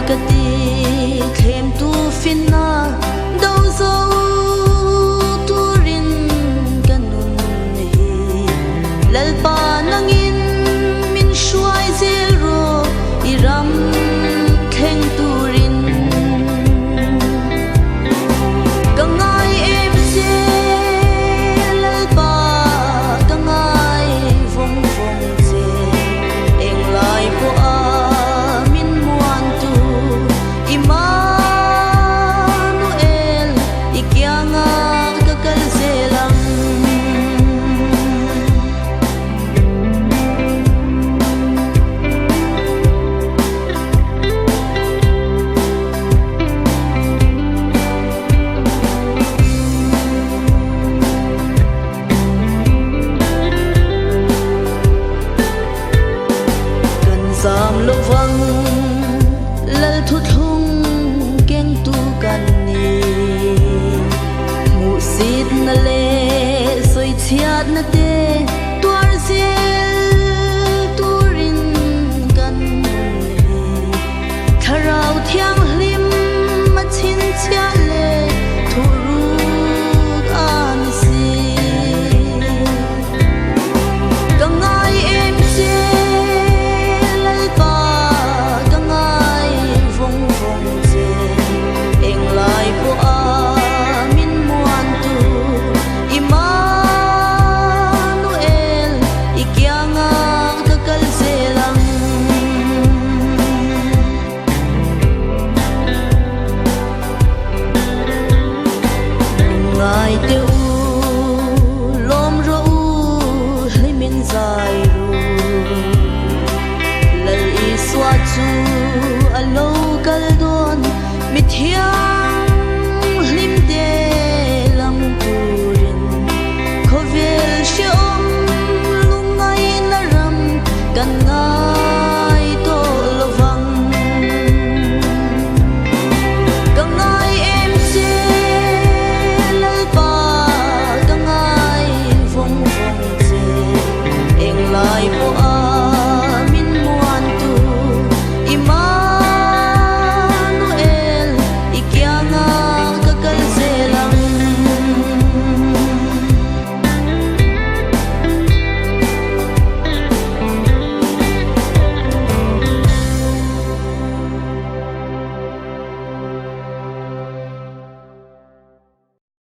ka ti khem tu fin na do zo turin kanun hi lalpa nangin min shuai zero iram khen turin kangai em che lalpa kangai vong vong che eng lai po a min muan tu Emmanuel ikyanga kakal selang Sam lo vang lal thu thung keng tu kan ni mu sit na le soi chiat na te tuar zel turin kan ni tharau thiang hlim ma chin chia le thu ruk an si kangai em che alo kal don mi thiang hlim de lam turin khovel shom lungai na ram kan nga